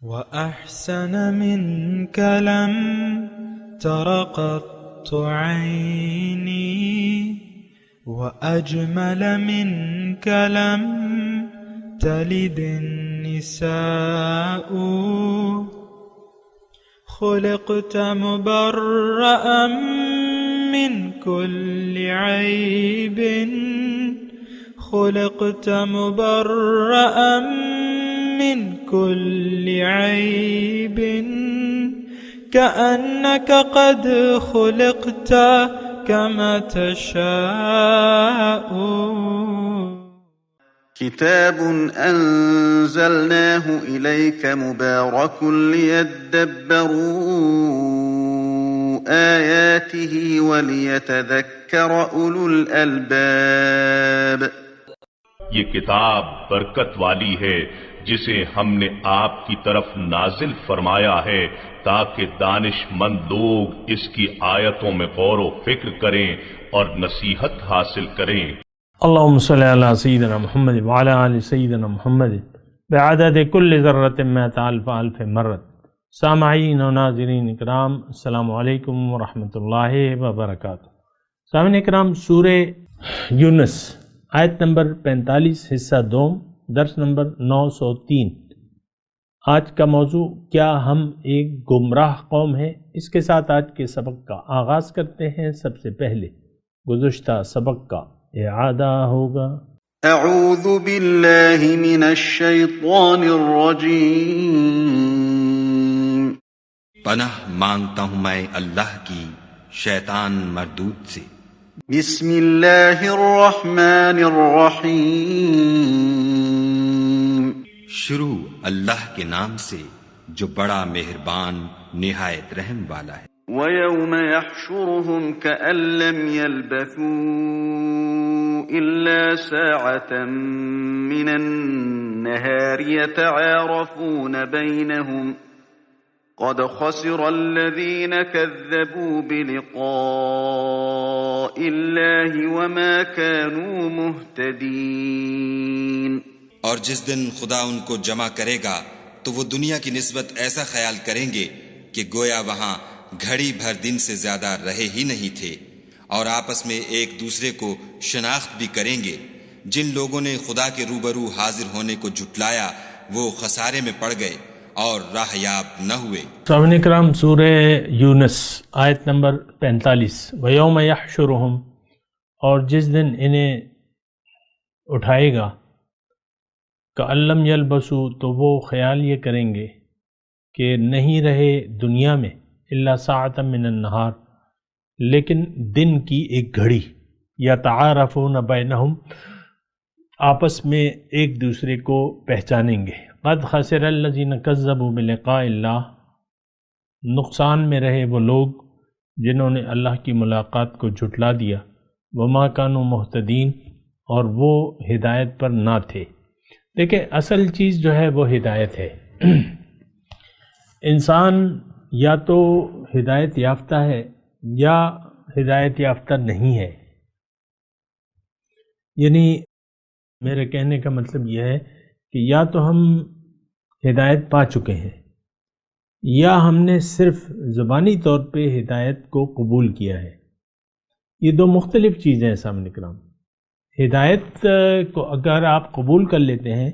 وأحسن منك لم تر قط عيني وأجمل منك لم تلد النساء خلقت مبرأ من كل عيب خلقت مبرأ من كل عيب كأنك قد خلقت كما تشاء. كتاب أنزلناه إليك مبارك ليدبروا آياته وليتذكر أولو الألباب. یہ کتاب برکت والی ہے جسے ہم نے آپ کی طرف نازل فرمایا ہے تاکہ دانش مند لوگ اس کی آیتوں میں غور و فکر کریں اور نصیحت حاصل کریں. اللہم صلی علی سیدنا محمد وعلی آل سیدنا محمد بعدد کل ذرۃ مئۃ الف الف مرۃ. سامعین و ناظرین اکرام، السلام علیکم ورحمۃ اللہ وبرکاتہ. سامعین اکرام، سورہ یونس آیت نمبر 45 حصہ دوم، درس نمبر 903. آج کا موضوع کیا ہم ایک گمراہ قوم ہیں؟ اس کے ساتھ آج کے سبق کا آغاز کرتے ہیں. سب سے پہلے گزشتہ سبق کا اعادہ ہوگا. اعوذ باللہ من الشیطان الرجیم. پناہ مانگتا ہوں میں اللہ کی شیطان مردود سے. بسم اللہ الرحمن الرحیم. شروع اللہ کے نام سے جو بڑا مہربان نہایت رحم والا ہے. وَيَوْمَ يَحْشُرُهُمْ كَأَن لَّمْ يَلْبَثُوا إِلَّا سَاعَةً مِّنَ النَّهَارِ يَتَعَارَفُونَ بَيْنَهُمْ قَدْ خَسِرَ الَّذِينَ كَذَّبُوا بِلِقَاءِ اللَّهِ وَمَا كَانُوا مُهْتَدِينَ. اور جس دن خدا ان کو جمع کرے گا تو وہ دنیا کی نسبت ایسا خیال کریں گے کہ گویا وہاں گھڑی بھر دن سے زیادہ رہے ہی نہیں تھے، اور آپس میں ایک دوسرے کو شناخت بھی کریں گے. جن لوگوں نے خدا کے روبرو حاضر ہونے کو جھٹلایا وہ خسارے میں پڑ گئے اور راہ یاب نہ ہوئے. سامعین اکرام، سورہ یونس آیت نمبر 45. وَيَوْمَ يَحْشُرُهُمْ، اور جس دن انہیں اٹھائے گا، كَأَن لَّمْ يَلْبَثُوا، تو وہ خیال یہ کریں گے کہ نہیں رہے دنیا میں الا ساعۃ من النہار، لیکن دن کی ایک گھڑی. یتعارفون بینہم، آپس میں ایک دوسرے کو پہچانیں گے. قد خسر الذین کذبوا بلقاء اللہ، نقصان میں رہے وہ لوگ جنہوں نے اللہ کی ملاقات کو جھٹلا دیا. وما کانوا مہتدین، اور وہ ہدایت پر نہ تھے. دیکھیں، اصل چیز جو ہے وہ ہدایت ہے. انسان یا تو ہدایت یافتہ ہے یا ہدایت یافتہ نہیں ہے. یعنی میرے کہنے کا مطلب یہ ہے کہ یا تو ہم ہدایت پا چکے ہیں یا ہم نے صرف زبانی طور پہ ہدایت کو قبول کیا ہے. یہ دو مختلف چیزیں ہیں سامنے کرام. ہدایت کو اگر آپ قبول کر لیتے ہیں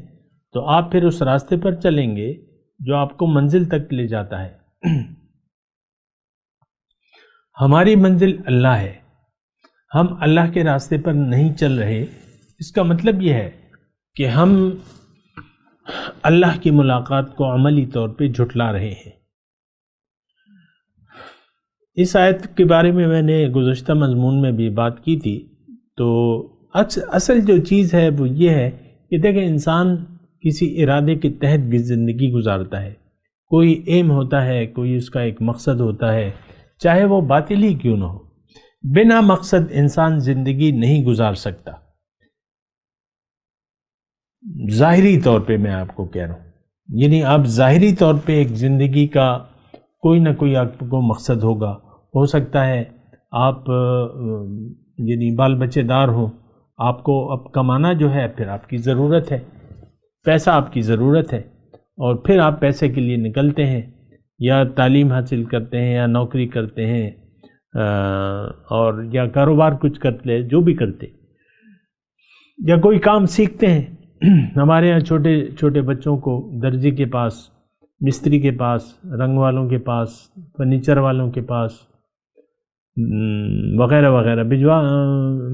تو آپ پھر اس راستے پر چلیں گے جو آپ کو منزل تک لے جاتا ہے. ہماری منزل اللہ ہے، ہم اللہ کے راستے پر نہیں چل رہے. اس کا مطلب یہ ہے کہ ہم اللہ کی ملاقات کو عملی طور پہ جھٹلا رہے ہیں. اس آیت کے بارے میں نے گزشتہ مضمون میں بھی بات کی تھی. تو اصل جو چیز ہے وہ یہ ہے کہ دیکھیں، انسان کسی ارادے کے تحت بھی زندگی گزارتا ہے. کوئی ایم ہوتا ہے، کوئی اس کا ایک مقصد ہوتا ہے، چاہے وہ باطل ہی کیوں نہ ہو. بنا مقصد انسان زندگی نہیں گزار سکتا. ظاہری طور پہ میں آپ کو کہہ رہا ہوں، یعنی آپ ظاہری طور پہ ایک زندگی کا کوئی نہ کوئی آپ کو مقصد ہوگا. ہو سکتا ہے آپ یعنی بال بچے دار ہوں، آپ کو اب کمانا جو ہے پھر آپ کی ضرورت ہے، پیسہ آپ کی ضرورت ہے. اور پھر آپ پیسے کے لیے نکلتے ہیں، یا تعلیم حاصل کرتے ہیں، یا نوکری کرتے ہیں، اور یا کاروبار کچھ کرتے، جو بھی کرتے، یا کوئی کام سیکھتے ہیں۔ ہمارے ہاں چھوٹے چھوٹے بچوں کو درزی کے پاس، مستری کے پاس، رنگ والوں کے پاس، فرنیچر والوں کے پاس وغیرہ وغیرہ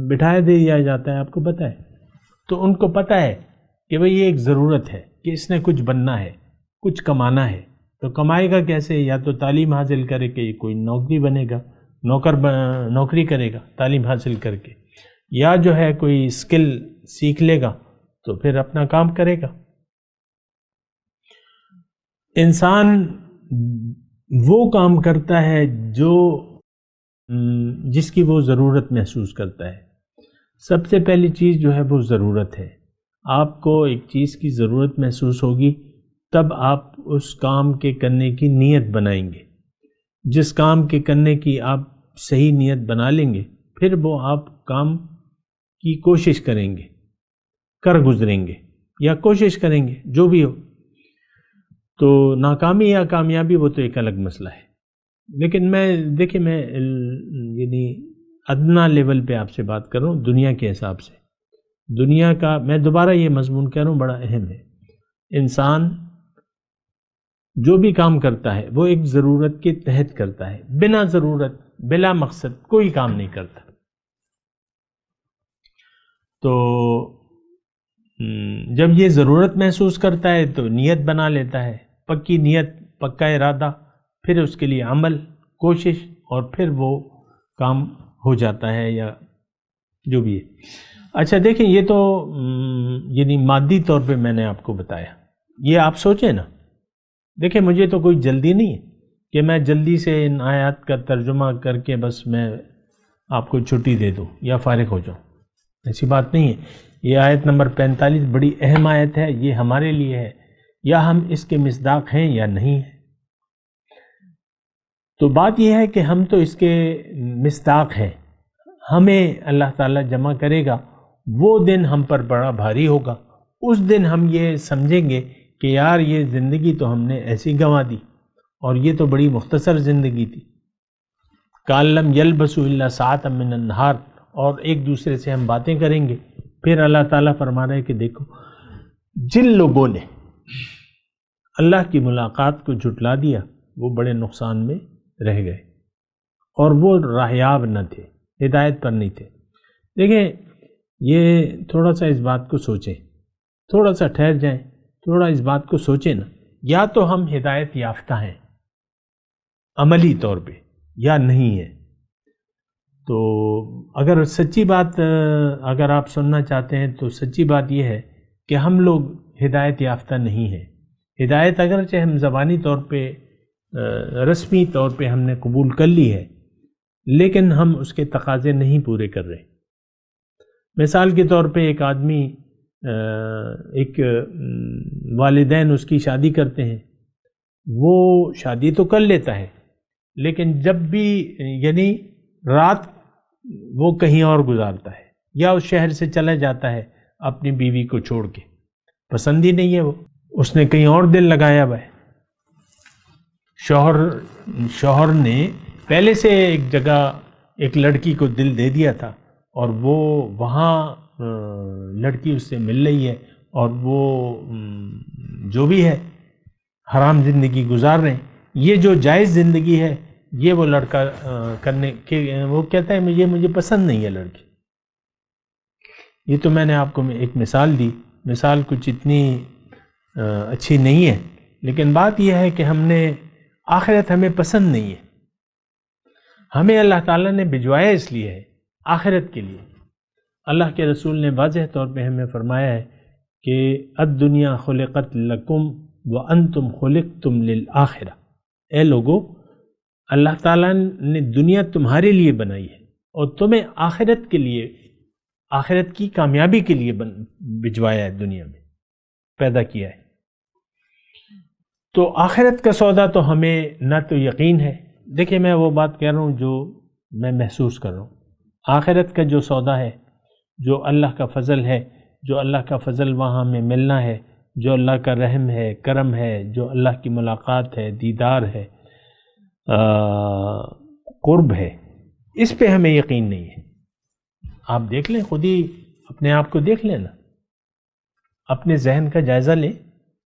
بٹھایا دیا جاتا ہے، آپ کو پتہ ہے۔ تو ان کو پتہ ہے کہ بھئی یہ ایک ضرورت ہے کہ اس نے کچھ بننا ہے، کچھ کمانا ہے، تو کمائے گا کیسے؟ یا تو تعلیم حاصل کرے کہ کوئی نوکری بنے گا، نوکری کرے گا تعلیم حاصل کر کے، یا جو ہے کوئی اسکل سیکھ لے گا تو پھر اپنا کام کرے گا۔ انسان وہ کام کرتا ہے جس کی وہ ضرورت محسوس کرتا ہے۔ سب سے پہلی چیز جو ہے وہ ضرورت ہے۔ آپ کو ایک چیز کی ضرورت محسوس ہوگی تب آپ اس کام کے کرنے کی نیت بنائیں گے۔ جس کام کے کرنے کی آپ صحیح نیت بنا لیں گے، پھر وہ آپ کام کی کوشش کریں گے، کر گزریں گے یا کوشش کریں گے، جو بھی ہو۔ تو ناکامی یا کامیابی وہ تو ایک الگ مسئلہ ہے، لیکن میں یعنی ادنا لیول پہ آپ سے بات کر رہا ہوں دنیا کے حساب سے۔ دنیا کا میں دوبارہ یہ مضمون کہہ رہا ہوں، بڑا اہم ہے۔ انسان جو بھی کام کرتا ہے وہ ایک ضرورت کے تحت کرتا ہے، بنا ضرورت بلا مقصد کوئی کام نہیں کرتا۔ تو جب یہ ضرورت محسوس کرتا ہے تو نیت بنا لیتا ہے، پکی نیت، پکا ارادہ، پھر اس کے لیے عمل، کوشش، اور پھر وہ کام ہو جاتا ہے یا جو بھی ہے۔ اچھا دیکھیں، یہ تو یعنی مادی طور پہ میں نے آپ کو بتایا۔ یہ آپ سوچیں نا، دیکھیں مجھے تو کوئی جلدی نہیں ہے کہ میں جلدی سے ان آیات کا ترجمہ کر کے بس میں آپ کو چھٹی دے دوں یا فارغ ہو جاؤں، ایسی بات نہیں ہے۔ یہ آیت نمبر 45 بڑی اہم آیت ہے، یہ ہمارے لیے ہے، یا ہم اس کے مصداق ہیں یا نہیں ہیں۔ تو بات یہ ہے کہ ہم تو اس کے مصداق ہیں، ہمیں اللہ تعالیٰ جمع کرے گا، وہ دن ہم پر بڑا بھاری ہوگا۔ اس دن ہم یہ سمجھیں گے کہ یار یہ زندگی تو ہم نے ایسی گنوا دی، اور یہ تو بڑی مختصر زندگی تھی۔ کَأَن لَّمْ يَلْبَثُوا إِلَّا سَاعَةً مِّنَ النَّهَارِ، اور ایک دوسرے سے ہم باتیں کریں گے۔ پھر اللہ تعالیٰ فرما رہے کہ دیکھو، جن لوگوں نے اللہ کی ملاقات کو جھٹلا دیا وہ بڑے نقصان میں رہ گئے، اور وہ راہیاب نہ تھے، ہدایت پر نہیں تھے۔ دیکھیں، یہ تھوڑا سا اس بات کو سوچیں، تھوڑا سا ٹھہر جائیں، تھوڑا اس بات کو سوچیں نا، یا تو ہم ہدایت یافتہ ہیں عملی طور پہ یا نہیں ہیں۔ تو اگر سچی بات اگر آپ سننا چاہتے ہیں تو سچی بات یہ ہے کہ ہم لوگ ہدایت یافتہ نہیں ہیں۔ ہدایت اگرچہ ہم زبانی طور پہ رسمی طور پہ ہم نے قبول کر لی ہے، لیکن ہم اس کے تقاضے نہیں پورے کر رہے۔ مثال کے طور پہ ایک آدمی، ایک والدین اس کی شادی کرتے ہیں، وہ شادی تو کر لیتا ہے، لیکن جب بھی یعنی رات وہ کہیں اور گزارتا ہے یا اس شہر سے چلا جاتا ہے اپنی بیوی کو چھوڑ کے، پسند ہی نہیں ہے وہ، اس نے کہیں اور دل لگایا ہوا ہے۔ شوہر نے پہلے سے ایک جگہ ایک لڑکی کو دل دے دیا تھا، اور وہ وہاں لڑکی اس سے مل رہی ہے، اور وہ جو بھی ہے حرام زندگی گزار رہے ہیں۔ یہ جو جائز زندگی ہے یہ وہ لڑکا کرنے کے وہ کہتا ہے مجھے پسند نہیں ہے لڑکی۔ یہ تو میں نے آپ کو ایک مثال دی، مثال کچھ اتنی اچھی نہیں ہے، لیکن بات یہ ہے کہ ہم نے آخرت ہمیں پسند نہیں ہے، ہمیں اللہ تعالیٰ نے بھجوایا اس لیے ہے، آخرت کے لیے۔ اللہ کے رسول نے واضح طور پہ ہمیں فرمایا ہے کہ الدنیا خلقت لکم وانتم خلقتم للآخرہ۔ اے لوگو، اللہ تعالیٰ نے دنیا تمہارے لیے بنائی ہے اور تمہیں آخرت کے لیے، آخرت کی کامیابی کے لیے بھجوایا ہے، دنیا میں پیدا کیا ہے۔ تو آخرت کا سودا تو ہمیں نہ تو یقین ہے۔ دیکھیں، میں وہ بات کہہ رہا ہوں جو میں محسوس کر رہا ہوں۔ آخرت کا جو سودا ہے، جو اللہ کا فضل ہے، جو اللہ کا فضل وہاں ہمیں ملنا ہے، جو اللہ کا رحم ہے، کرم ہے، جو اللہ کی ملاقات ہے، دیدار ہے، قرب ہے، اس پہ ہمیں یقین نہیں ہے۔ آپ دیکھ لیں، خود ہی اپنے آپ کو دیکھ لیں نا، اپنے ذہن کا جائزہ لیں،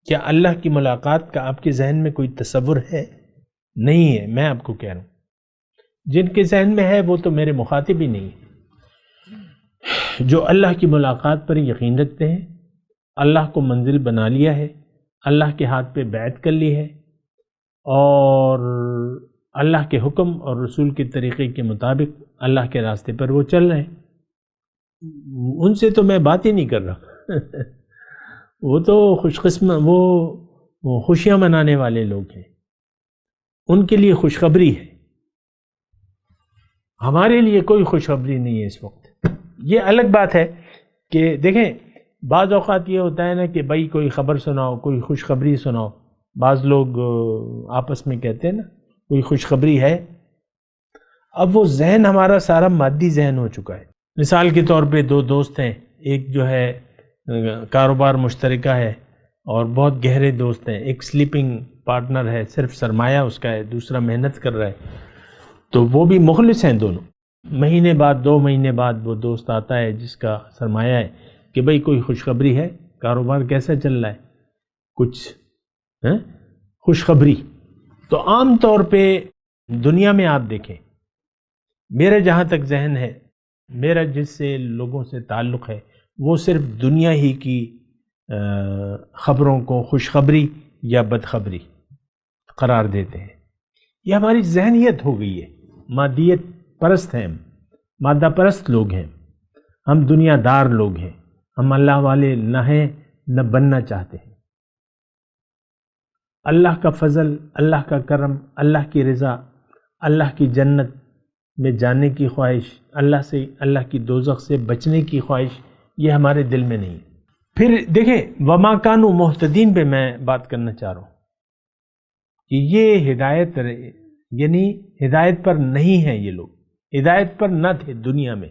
کیا اللہ کی ملاقات کا آپ کے ذہن میں کوئی تصور ہے؟ نہیں ہے۔ میں آپ کو کہہ رہا ہوں، جن کے ذہن میں ہے وہ تو میرے مخاطب ہی نہیں ہے۔ جو اللہ کی ملاقات پر یقین رکھتے ہیں، اللہ کو منزل بنا لیا ہے، اللہ کے ہاتھ پہ بیعت کر لی ہے، اور اللہ کے حکم اور رسول کے طریقے کے مطابق اللہ کے راستے پر وہ چل رہے ہیں، ان سے تو میں بات ہی نہیں کر رہا۔ وہ تو خوش قسمت، وہ خوشیاں منانے والے لوگ ہیں، ان کے لیے خوشخبری ہے، ہمارے لیے کوئی خوشخبری نہیں ہے اس وقت۔ یہ الگ بات ہے کہ دیکھیں، بعض اوقات یہ ہوتا ہے نا کہ بھائی کوئی خبر سناؤ، کوئی خوشخبری سناؤ، بعض لوگ آپس میں کہتے ہیں نا کوئی خوشخبری ہے۔ اب وہ ذہن ہمارا سارا مادی ذہن ہو چکا ہے۔ مثال کے طور پہ دو دوست ہیں، ایک جو ہے کاروبار مشترکہ ہے اور بہت گہرے دوست ہیں، ایک سلیپنگ پارٹنر ہے، صرف سرمایہ اس کا ہے، دوسرا محنت کر رہا ہے، تو وہ بھی مخلص ہیں دونوں۔ مہینے بعد، 2 مہینے بعد وہ دوست آتا ہے جس کا سرمایہ ہے کہ بھئی کوئی خوشخبری ہے، کاروبار کیسا چل رہا ہے، کچھ خوشخبری۔ تو عام طور پہ دنیا میں آپ دیکھیں، میرا جہاں تک ذہن ہے، میرا جس سے لوگوں سے تعلق ہے، وہ صرف دنیا ہی کی خبروں کو خوشخبری یا بدخبری قرار دیتے ہیں۔ یہ ہماری ذہنیت ہو گئی ہے، مادیت پرست ہیں، ہم مادہ پرست لوگ ہیں، ہم دنیا دار لوگ ہیں، ہم اللہ والے نہ ہیں نہ بننا چاہتے ہیں۔ اللہ کا فضل، اللہ کا کرم، اللہ کی رضا، اللہ کی جنت میں جانے کی خواہش، اللہ کی دوزخ سے بچنے کی خواہش، یہ ہمارے دل میں نہیں۔ پھر دیکھیں، وما کانوا مہتدین پہ میں بات کرنا چاہ رہا ہوں کہ یہ ہدایت، یعنی ہدایت پر نہیں ہیں یہ لوگ، ہدایت پر نہ تھے دنیا میں۔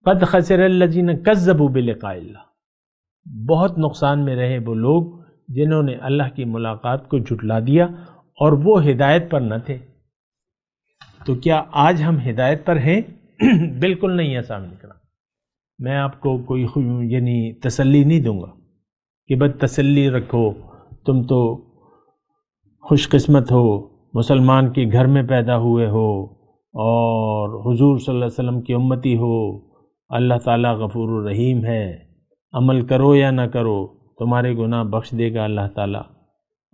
قد خسر الذین کذبوا بلقاء اللہ، بہت نقصان میں رہے وہ لوگ جنہوں نے اللہ کی ملاقات کو جھٹلا دیا اور وہ ہدایت پر نہ تھے۔ تو کیا آج ہم ہدایت پر ہیں؟ بالکل نہیں ہے صاحب نکلا۔ میں آپ کو کوئی یعنی تسلی نہیں دوں گا کہ بس تسلی رکھو، تم تو خوش قسمت ہو، مسلمان کے گھر میں پیدا ہوئے ہو اور حضور صلی اللہ علیہ وسلم کی امتی ہو، اللہ تعالیٰ غفور الرحیم ہے، عمل کرو یا نہ کرو تمہارے گناہ بخش دے گا اللہ تعالیٰ،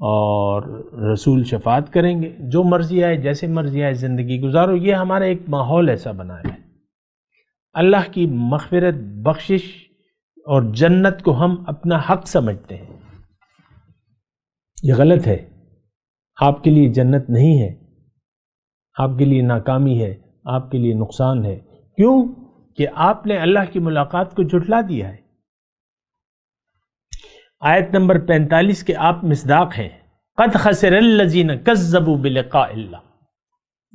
اور رسول شفاعت کریں گے، جو مرضی آئے جیسے مرضی آئے زندگی گزارو۔ یہ ہمارا ایک ماحول ایسا بنا ہے۔ اللہ کی مغفرت، بخشش اور جنت کو ہم اپنا حق سمجھتے ہیں، یہ غلط ہے۔ آپ کے لیے جنت نہیں ہے، آپ کے لیے ناکامی ہے، آپ کے لیے نقصان ہے۔ کیوں؟ کہ آپ نے اللہ کی ملاقات کو جھٹلا دیا ہے۔ آیت نمبر 45 کے آپ مصداق ہیں، قد خسر الذین کذبوا بلقاء اللہ،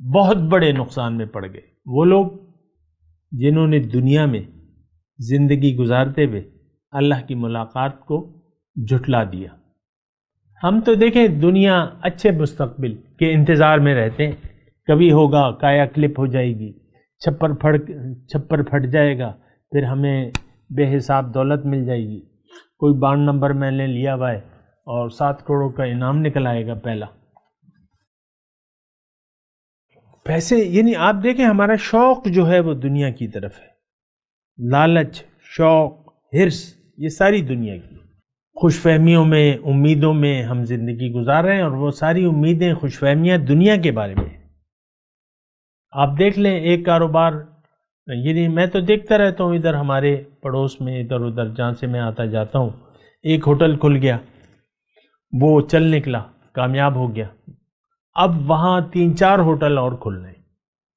بہت بڑے نقصان میں پڑ گئے وہ لوگ جنہوں نے دنیا میں زندگی گزارتے ہوئے اللہ کی ملاقات کو جھٹلا دیا۔ ہم تو دیکھیں دنیا اچھے مستقبل کے انتظار میں رہتے ہیں، کبھی ہوگا کایا کلپ ہو جائے گی، چھپر پھٹ جائے گا، پھر ہمیں بے حساب دولت مل جائے گی، کوئی بانڈ نمبر میں نے لیا ہوا ہے اور 7 کروڑ کا انعام نکل آئے گا پہلا۔ پیسے، یعنی آپ دیکھیں ہمارا شوق جو ہے وہ دنیا کی طرف ہے، لالچ، شوق، حرص، یہ ساری دنیا کی خوش فہمیوں میں، امیدوں میں ہم زندگی گزار رہے ہیں، اور وہ ساری امیدیں، خوش فہمیاں دنیا کے بارے میں ہیں۔ آپ دیکھ لیں ایک کاروبار، یعنی میں تو دیکھتا رہتا ہوں ادھر ہمارے پڑوس میں، ادھر ادھر جہاں سے میں آتا جاتا ہوں، ایک ہوٹل کھل گیا، وہ چل نکلا، کامیاب ہو گیا، اب وہاں 3-4 ہوٹل اور کھل رہے ہیں،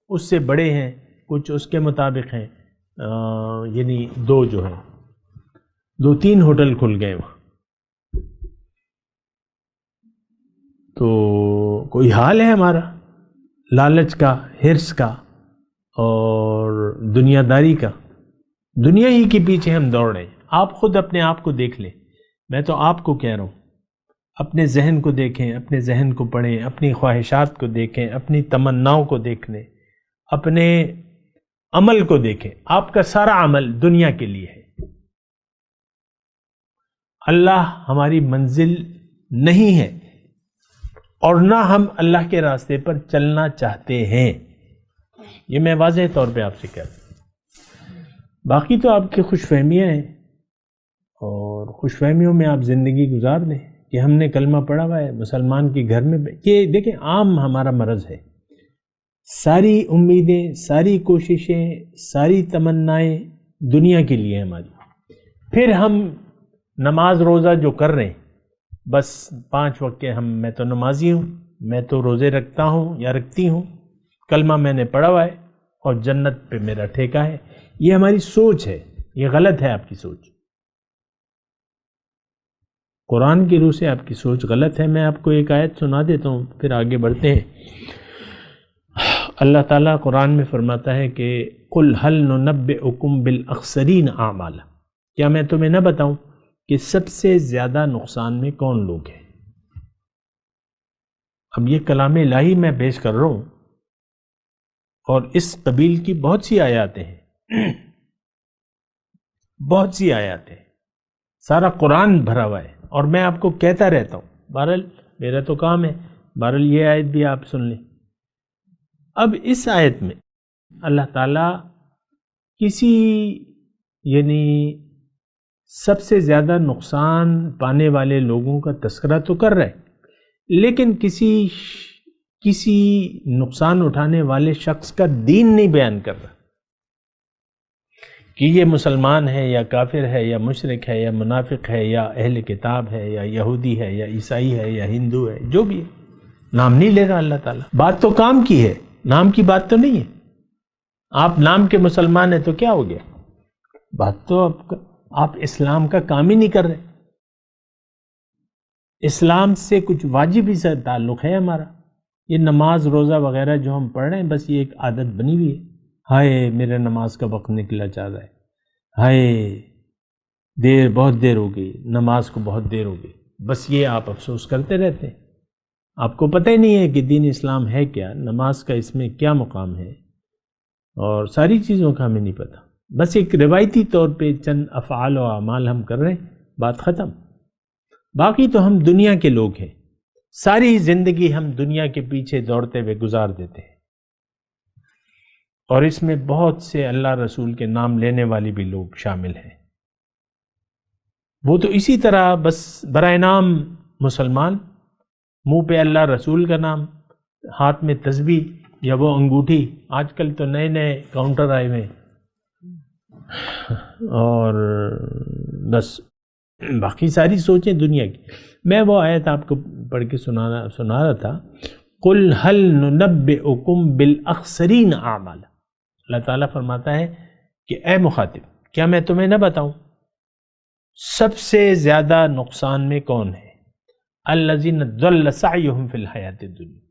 اس سے بڑے ہیں، کچھ اس کے مطابق ہیں، یعنی 2 جو ہیں، 2-3 ہوٹل کھل گئے وہاں۔ تو کوئی حال ہے ہمارا لالچ کا، حرص کا اور دنیا داری کا، دنیا ہی کے پیچھے ہم دوڑ رہے ہیں۔ آپ خود اپنے آپ کو دیکھ لیں، میں تو آپ کو کہہ رہا ہوں، اپنے ذہن کو دیکھیں، اپنے ذہن کو پڑھیں، اپنی خواہشات کو دیکھیں، اپنی تمناؤں کو دیکھیں، اپنے عمل کو دیکھیں. آپ کا سارا عمل دنیا کے لیے ہے. اللہ ہماری منزل نہیں ہے اور نہ ہم اللہ کے راستے پر چلنا چاہتے ہیں. یہ میں واضح طور پہ آپ سے کہہ رہا ہوں. باقی تو آپ کی خوش فہمیاں ہیں اور خوش فہمیوں میں آپ زندگی گزار دیں کہ ہم نے کلمہ پڑھا ہوا ہے، مسلمان کے گھر میں. یہ دیکھیں عام ہمارا مرض ہے. ساری امیدیں، ساری کوششیں، ساری تمنائیں دنیا کے لیے ہماری. پھر ہم نماز روزہ جو کر رہے ہیں، بس 5 وقت کے میں تو نمازی ہوں، میں تو روزے رکھتا ہوں یا رکھتی ہوں، کلمہ میں نے پڑھا ہوا ہے اور جنت پہ میرا ٹھیکہ ہے. یہ ہماری سوچ ہے، یہ غلط ہے آپ کی سوچ. قرآن کی روح سے آپ کی سوچ غلط ہے. میں آپ کو ایک آیت سنا دیتا ہوں پھر آگے بڑھتے ہیں. اللہ تعالیٰ قرآن میں فرماتا ہے کہ قُلْ هَلْ نُنَبِّئُكُمْ بِالْأَخْسَرِينَ أَعْمَالًا، کیا میں تمہیں نہ بتاؤں کہ سب سے زیادہ نقصان میں کون لوگ ہیں. اب یہ کلام الہی میں پیش کر رہا ہوں اور اس قبیل کی بہت سی آیاتیں ہیں، بہت سی آیاتیں، سارا قرآن بھرا ہوا ہے اور میں آپ کو کہتا رہتا ہوں. بہرحال میرا تو کام ہے، بہرحال یہ آیت بھی آپ سن لیں. اب اس آیت میں اللہ تعالیٰ کسی یعنی سب سے زیادہ نقصان پانے والے لوگوں کا تذکرہ تو کر رہا ہے، لیکن کسی نقصان اٹھانے والے شخص کا دین نہیں بیان کر رہا کہ یہ مسلمان ہے یا کافر ہے یا مشرک ہے یا منافق ہے یا اہل کتاب ہے یا یہودی ہے یا عیسائی ہے یا ہندو ہے، جو بھی ہے. نام نہیں لے رہا اللہ تعالیٰ. بات تو کام کی ہے، نام کی بات تو نہیں ہے. آپ نام کے مسلمان ہیں تو کیا ہو گیا؟ بات تو آپ اسلام کا کام ہی نہیں کر رہے. اسلام سے کچھ واجب ہی سے تعلق ہے ہمارا. یہ نماز روزہ وغیرہ جو ہم پڑھ رہے ہیں بس یہ ایک عادت بنی ہوئی ہے. ہائے میرے نماز کا وقت نکلا جا رہا ہے، ہائے بہت دیر ہو گئی، نماز کو بہت دیر ہو گئی. بس یہ آپ افسوس کرتے رہتے ہیں. آپ کو پتہ ہی نہیں ہے کہ دین اسلام ہے کیا، نماز کا اس میں کیا مقام ہے، اور ساری چیزوں کا ہمیں نہیں پتہ. بس ایک روایتی طور پہ چند افعال و اعمال ہم کر رہے ہیں، بات ختم. باقی تو ہم دنیا کے لوگ ہیں، ساری زندگی ہم دنیا کے پیچھے دوڑتے ہوئے گزار دیتے ہیں. اور اس میں بہت سے اللہ رسول کے نام لینے والی بھی لوگ شامل ہیں. وہ تو اسی طرح بس برائے نام مسلمان، منہ پہ اللہ رسول کا نام، ہاتھ میں تسبیح یا وہ انگوٹھی. آج کل تو نئے نئے کاؤنٹر آئے ہوئے ہیں، اور بس باقی ساری سوچیں دنیا کی. میں وہ آیت آپ کو پڑھ کے سنا رہا تھا، قُلْ هَلْ نُنَبِّئُكُمْ بِالْأَخْسَرِينَ أَعْمَالًا. اللہ تعالیٰ فرماتا ہے کہ اے مخاطب، کیا میں تمہیں نہ بتاؤں سب سے زیادہ نقصان میں کون ہے؟ الَّذِينَ ضَلَّ سَعْيُهُمْ فِي الْحَيَاةِ الدُّنْيَا.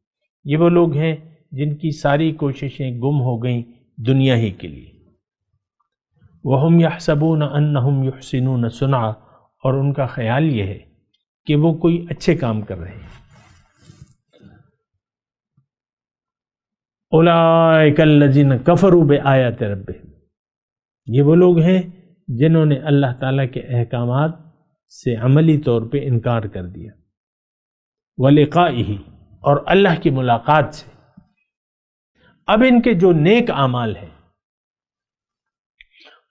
یہ وہ لوگ ہیں جن کی ساری کوششیں گم ہو گئیں دنیا ہی کے لیے. وَهُمْ يَحْسَبُونَ أَنَّهُمْ يُحْسِنُونَ صُنْعًا، اور ان کا خیال یہ ہے کہ وہ کوئی اچھے کام کر رہے ہیں. اولئک الذین کفروا بآیات ربہم، یہ وہ لوگ ہیں جنہوں نے اللہ تعالیٰ کے احکامات سے عملی طور پہ انکار کر دیا. ولقائہ، اور اللہ کی ملاقات سے. اب ان کے جو نیک اعمال ہیں،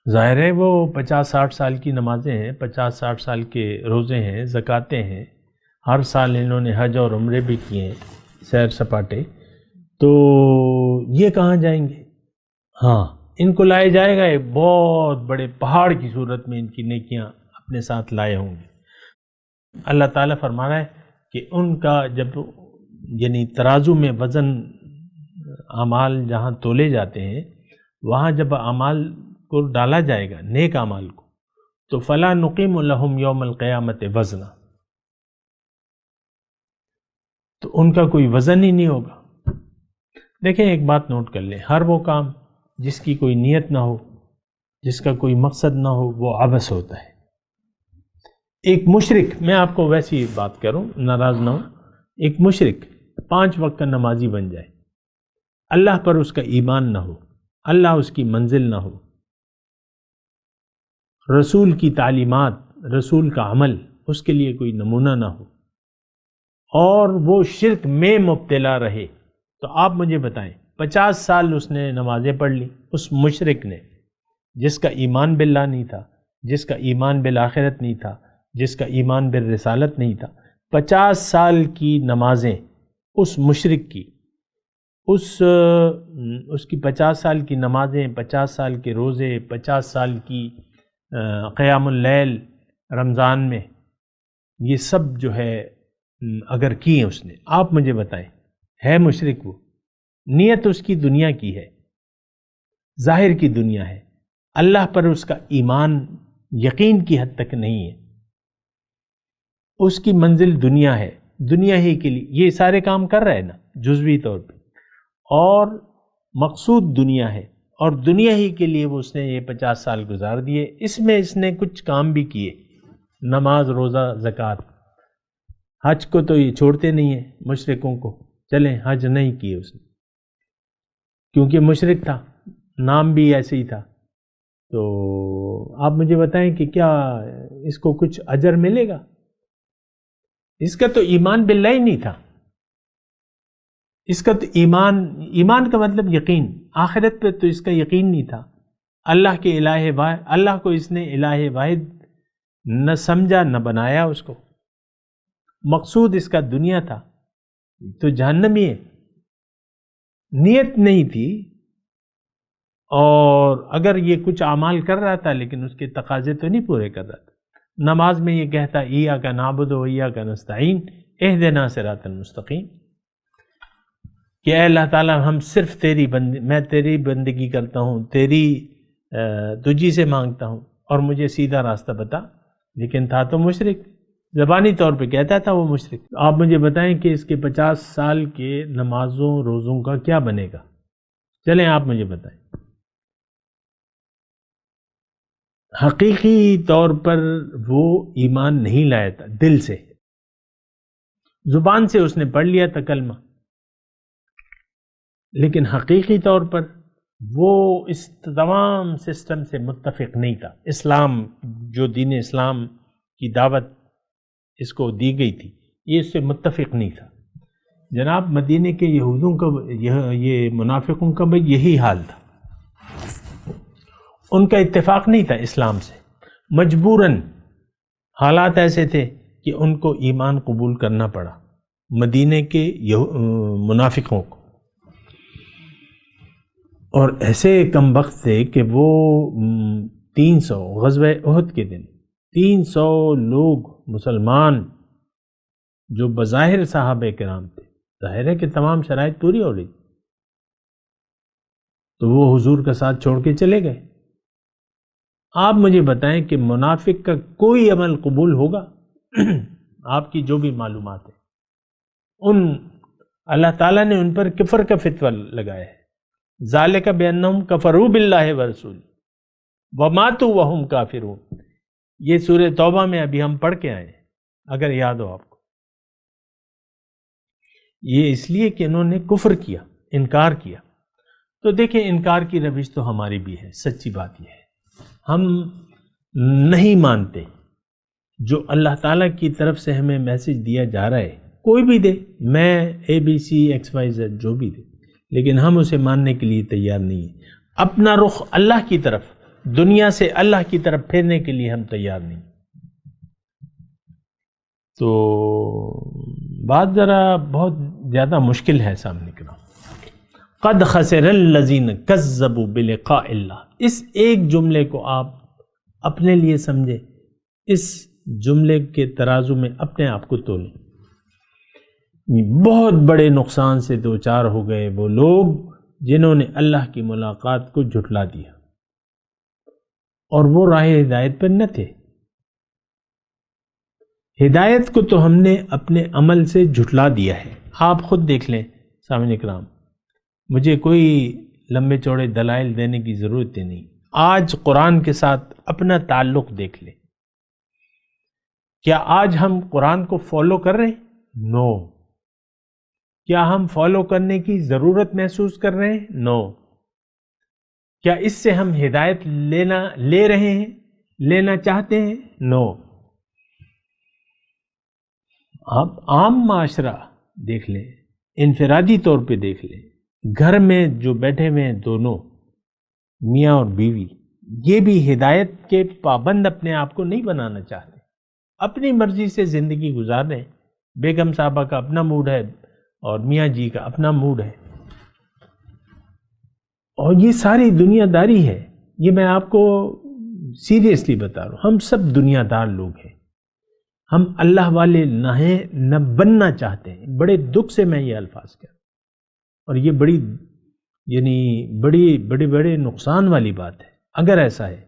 ظاہر ہے وہ 50-60 سال کی نمازیں ہیں، 50-60 سال کے روزے ہیں، زکاتیں ہیں، ہر سال انہوں نے حج اور عمرے بھی کیے ہیں، سیر سپاٹے. تو یہ کہاں جائیں گے؟ ہاں، ان کو لائے جائے گا ایک بہت بڑے پہاڑ کی صورت میں، ان کی نیکیاں اپنے ساتھ لائے ہوں گے. اللہ تعالیٰ فرما رہا ہے کہ ان کا جب یعنی ترازو میں وزن اعمال جہاں تولے جاتے ہیں، وہاں جب اعمال کو ڈالا جائے گا، نیک اعمال کو، تو فَلَا نُقِيمُ لَهُمْ يَوْمَ الْقِيَامَةِ وَزْنًا، تو ان کا کوئی وزن ہی نہیں ہوگا. دیکھیں ایک بات نوٹ کر لیں، ہر وہ کام جس کی کوئی نیت نہ ہو، جس کا کوئی مقصد نہ ہو، وہ عبث ہوتا ہے. ایک مشرک، میں آپ کو ویسی بات کروں، ناراض نہ ہوں، ایک مشرک 5 وقت کا نمازی بن جائے، اللہ پر اس کا ایمان نہ ہو، اللہ اس کی منزل نہ ہو، رسول کی تعلیمات، رسول کا عمل اس کے لیے کوئی نمونہ نہ ہو، اور وہ شرک میں مبتلا رہے، تو آپ مجھے بتائیں 50 سال اس نے نمازیں پڑھ لی، اس مشرک نے، جس کا ایمان باللہ نہیں تھا، جس کا ایمان بالآخرت نہیں تھا، جس کا ایمان بالرسالت نہیں تھا، 50 سال کی نمازیں اس مشرک کی، اس کی 50 سال کی نمازیں، 50 سال کے روزے، 50 سال کی قیام اللیل رمضان میں، یہ سب جو ہے اگر کی اس نے، آپ مجھے بتائیں، ہے مشرک وہ؟ نیت اس کی دنیا کی ہے، ظاہر کی دنیا ہے، اللہ پر اس کا ایمان یقین کی حد تک نہیں ہے، اس کی منزل دنیا ہے، دنیا ہی کے لیے یہ سارے کام کر رہا ہے نا جزوی طور پہ، اور مقصود دنیا ہے، اور دنیا ہی کے لیے وہ اس نے یہ 50 سال گزار دیے، اس میں اس نے کچھ کام بھی کیے، نماز، روزہ، زکوٰۃ، حج کو تو یہ چھوڑتے نہیں ہیں مشرکوں کو، چلیں حج نہیں کیے اس نے، کیونکہ مشرک تھا، نام بھی ایسے ہی تھا، تو آپ مجھے بتائیں کہ کیا اس کو کچھ اجر ملے گا؟ اس کا تو ایمان باللہ ہی نہیں تھا، اس کا تو ایمان کا مطلب یقین، آخرت پہ تو اس کا یقین نہیں تھا، اللہ کے الہ واحد، اللہ کو اس نے الہ واحد نہ سمجھا نہ بنایا، اس کو مقصود اس کا دنیا تھا، تو جہنمی ہے، نیت نہیں تھی، اور اگر یہ کچھ اعمال کر رہا تھا لیکن اس کے تقاضے تو نہیں پورے کر رہا تھا، نماز میں یہ کہتا ایاک نعبد و ایاک نستعین اہدنا صراط المستقیم، کہ اے اللہ تعالیٰ ہم صرف میں تیری بندگی کرتا ہوں، تجھی سے مانگتا ہوں، اور مجھے سیدھا راستہ بتا، لیکن تھا تو مشرک، زبانی طور پہ کہتا تھا وہ مشرک۔ آپ مجھے بتائیں کہ اس کے 50 سال کے نمازوں روزوں کا کیا بنے گا؟ چلیں آپ مجھے بتائیں۔ حقیقی طور پر وہ ایمان نہیں لایا تھا، دل سے، زبان سے اس نے پڑھ لیا تھا کلمہ، لیکن حقیقی طور پر وہ اس تمام سسٹم سے متفق نہیں تھا، اسلام جو دین اسلام کی دعوت اس کو دی گئی تھی یہ اس سے متفق نہیں تھا۔ جناب مدینے کے یہودوں کا، یہ منافقوں کا بھی یہی حال تھا، ان کا اتفاق نہیں تھا اسلام سے، مجبوراً حالات ایسے تھے کہ ان کو ایمان قبول کرنا پڑا، مدینے کے منافقوں کو، اور ایسے کم وقت تھے کہ وہ 300 غزوہ احد کے دن 300 لوگ مسلمان جو بظاہر صحابہ کرام تھے، ظاہر ہے کہ تمام شرائط پوری ہو رہی، تو وہ حضور کا ساتھ چھوڑ کے چلے گئے۔ آپ مجھے بتائیں کہ منافق کا کوئی عمل قبول ہوگا؟ آپ کی جو بھی معلومات ہے، اللہ تعالیٰ نے ان پر کفر کا فتویٰ لگایا ہے، ذالک بانہم کفروا باللہ ورسولہ وماتوا وہم کافرون، یہ سورہ توبہ میں ابھی ہم پڑھ کے آئے ہیں، اگر یاد ہو آپ کو۔ یہ اس لیے کہ انہوں نے کفر کیا، انکار کیا، تو دیکھیں انکار کی روش تو ہماری بھی ہے، سچی بات یہ ہے، ہم نہیں مانتے جو اللہ تعالیٰ کی طرف سے ہمیں میسج دیا جا رہا ہے، کوئی بھی دے، میں ABC XYZ جو بھی دے، لیکن ہم اسے ماننے کے لیے تیار نہیں ہیں، اپنا رخ اللہ کی طرف، دنیا سے اللہ کی طرف پھیرنے کے لیے ہم تیار نہیں۔ تو بات ذرا بہت زیادہ مشکل ہے سامنے کی۔ قد خسر الذین کذبوا بلقاء اللہ، اس ایک جملے کو آپ اپنے لیے سمجھیں، اس جملے کے ترازو میں اپنے آپ کو تولیں۔ بہت بڑے نقصان سے دوچار ہو گئے وہ لوگ جنہوں نے اللہ کی ملاقات کو جھٹلا دیا اور وہ راہ ہدایت پر نہ تھے۔ ہدایت کو تو ہم نے اپنے عمل سے جھٹلا دیا ہے، آپ خود دیکھ لیں سامعین کرام، مجھے کوئی لمبے چوڑے دلائل دینے کی ضرورت ہی نہیں، آج قرآن کے ساتھ اپنا تعلق دیکھ لیں، کیا آج ہم قرآن کو فالو کر رہے ہیں؟ نو. کیا ہم فالو کرنے کی ضرورت محسوس کر رہے ہیں؟ نو. کیا اس سے ہم ہدایت لے رہے ہیں، لینا چاہتے ہیں؟ نو. آپ عام معاشرہ دیکھ لیں، انفرادی طور پہ دیکھ لیں، گھر میں جو بیٹھے ہوئے ہیں دونوں میاں اور بیوی، یہ بھی ہدایت کے پابند اپنے آپ کو نہیں بنانا چاہتے، اپنی مرضی سے زندگی گزار رہے ہیں. بیگم صاحبہ کا اپنا موڈ ہے اور میاں جی کا اپنا موڈ ہے، اور یہ ساری دنیا داری ہے. یہ میں آپ کو سیریسلی بتا رہا ہوں، ہم سب دنیا دار لوگ ہیں، ہم اللہ والے نہ بننا چاہتے ہیں. بڑے دکھ سے میں یہ الفاظ کہہ رہا ہوں، اور یہ بڑے نقصان والی بات ہے اگر ایسا ہے.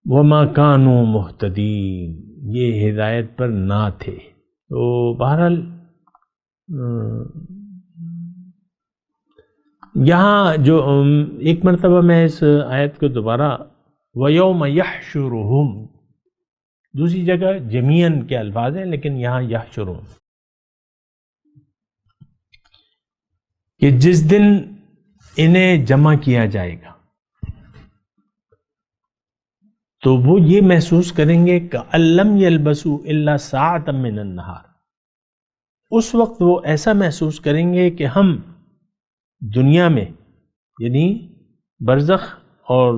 وَمَا كَانُوا مُهْتَدِينَ، یہ ہدایت پر نہ تھے. تو بہرحال یہاں جو ایک مرتبہ میں اس آیت کو دوبارہ وَيَوْمَ يَحْشُرُهُمْ، دوسری جگہ جمیعاً کے الفاظ ہیں لیکن یہاں یحشرون، کہ جس دن انہیں جمع کیا جائے گا تو وہ یہ محسوس کریں گے کہ لَمْ يَلْبَسُوا إِلَّا سَاعَةً مِّنَ النَّهَارِ. اس وقت وہ ایسا محسوس کریں گے کہ ہم دنیا میں، یعنی برزخ اور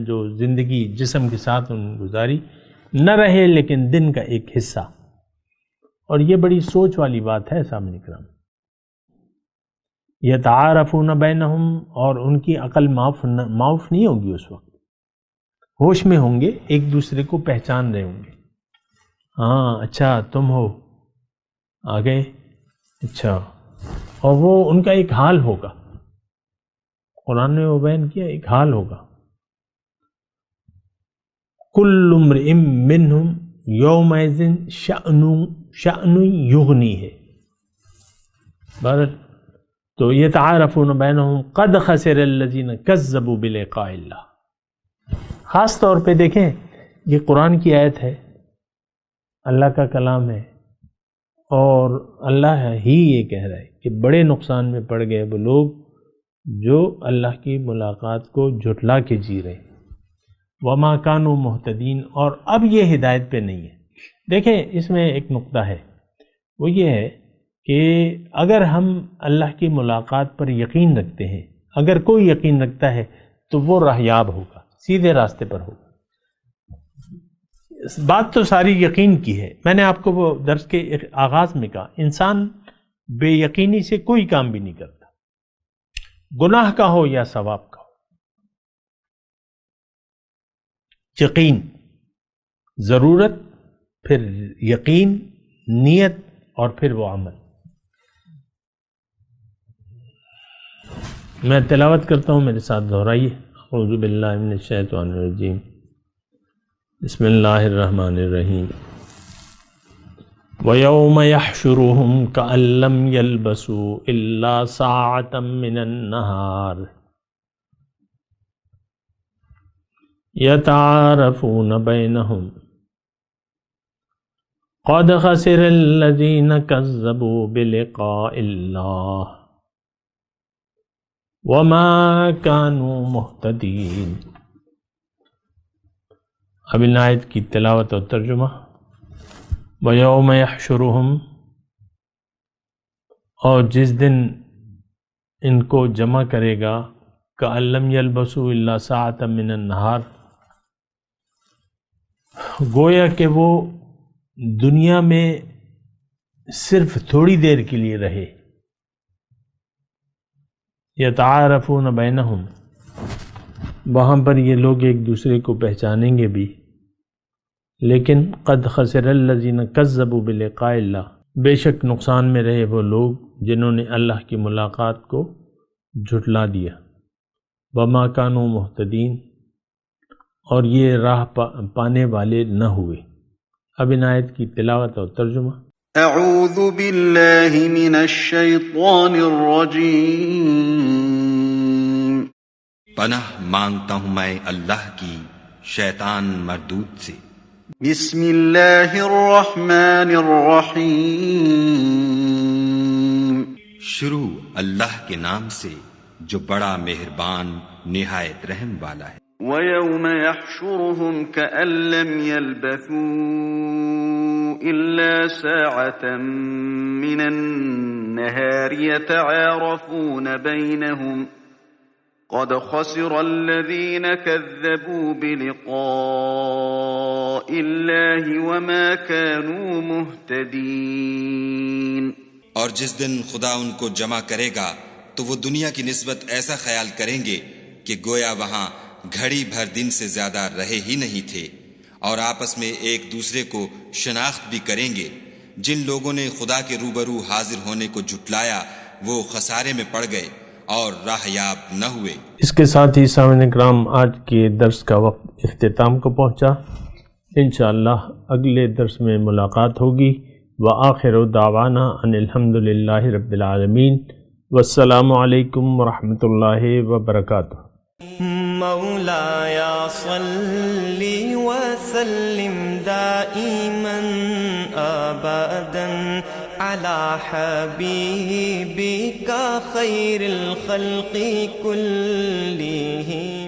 جو زندگی جسم کے ساتھ ان گزاری نہ رہے لیکن دن کا ایک حصہ. اور یہ بڑی سوچ والی بات ہے سامنے کرام. یتعارفون بینہم، اور ان کی عقل معاف نہیں ہوگی اس وقت، ہوش میں ہوں گے، ایک دوسرے کو پہچان رہے ہوں گے. ہاں اچھا تم ہو، آگے اچھا. اور وہ ان کا ایک حال ہوگا، قرآن نے وہ بیان کیا، ایک حال ہوگا. کل امرئ منہم یومئذ شأن یغنیہ. تو یتعارفون بینہم قد خسر الذین کذبوا بلقاء اللہ. خاص طور پہ دیکھیں یہ قرآن کی آیت ہے، اللہ کا کلام ہے، اور اللہ ہی یہ کہہ رہا ہے کہ بڑے نقصان میں پڑ گئے وہ لوگ جو اللہ کی ملاقات کو جھٹلا کے جی رہے. وَمَا كَانُوا مُهْتَدِينَ، اور اب یہ ہدایت پہ نہیں ہے. دیکھیں اس میں ایک نقطہ ہے، وہ یہ ہے کہ اگر ہم اللہ کی ملاقات پر یقین رکھتے ہیں، اگر کوئی یقین رکھتا ہے تو وہ راہیاب ہوگا، سیدھے راستے پر ہوگا. بات تو ساری یقین کی ہے. میں نے آپ کو وہ درس کے آغاز میں کہا، انسان بے یقینی سے کوئی کام بھی نہیں کرتا، گناہ کا ہو یا ثواب کا ہو. یقین، ضرورت، پھر یقین، نیت، اور پھر وہ عمل. میں تلاوت کرتا ہوں، میرے ساتھ دہرائیے. اعوذ باللہ من الشیطان الرجیم، بسم اللہ الرحمن الرحیم. وَيَوْمَ يَحْشُرُهُمْ كَأَن لَّمْ يَلْبَسُوا إِلَّا سَاعَةً مِّنَ النَّهَارِ يَتَعَارَفُونَ بَيْنَهُمْ قَدْ خَسِرَ الَّذِينَ كَذَّبُوا بِلِقَاءِ اللَّهِ وَمَا كَانُوا مُهْتَدِينَ. اب ان آیت کی تلاوت اور ترجمہ. وَيَوْمَ يَحْشُرُهُمْ، اور جس دن ان کو جمع کرے گا، كَأَن لَّمْ يَلْبَسُوا إِلَّا سَاعَةً مِّنَ النَّهَارِ، گویا کہ وہ دنیا میں صرف تھوڑی دیر کے لیے رہے. یتعارفون بینہم، وہاں پر یہ لوگ ایک دوسرے کو پہچانیں گے بھی، لیکن قد خسر الذین کذبوا بلقاء اللہ، بے شک نقصان میں رہے وہ لوگ جنہوں نے اللہ کی ملاقات کو جھٹلا دیا. وما کانوا مہتدین، اور یہ راہ پانے والے نہ ہوئے. اب ان آیت کی تلاوت اور ترجمہ. اعوذ باللہ من الشیطان الرجیم. پناہ مانگتا ہوں میں اللہ کی شیطان مردود سے۔ بسم اللہ الرحمن الرحیم۔ شروع اللہ کے نام سے جو بڑا مہربان نہایت رحم والا ہے۔ وَيَوْمَ يَحْشُرُهُمْ كَأَن لَّمْ يَلْبَثُوا إِلَّا سَاعَةً مِّنَ النَّهَارِ يَتَعَارَفُونَ بَيْنَهُمْ قَدْ خَسِرَ الَّذِينَ كَذَّبُوا بِلِقَاءِ اللَّهِ وَمَا كَانُوا مُهْتَدِينَ۔ اور جس دن خدا ان کو جمع کرے گا تو وہ دنیا کی نسبت ایسا خیال کریں گے کہ گویا وہاں گھڑی بھر دن سے زیادہ رہے ہی نہیں تھے، اور آپس میں ایک دوسرے کو شناخت بھی کریں گے۔ جن لوگوں نے خدا کے روبرو حاضر ہونے کو جھٹلایا وہ خسارے میں پڑ گئے اور راہ یاب نہ ہوئے۔ اس کے ساتھ ہی سامعین کرام آج کے درس کا وقت اختتام کو پہنچا۔ انشاءاللہ اگلے درس میں ملاقات ہوگی۔ وآخر دعوانا ان الحمد للہ رب العالمین، والسلام علیکم ورحمۃ اللہ وبرکاتہ۔ مولایا صلی وسلم دائما ابدا علی حبیبک خیر الخلق کلہم۔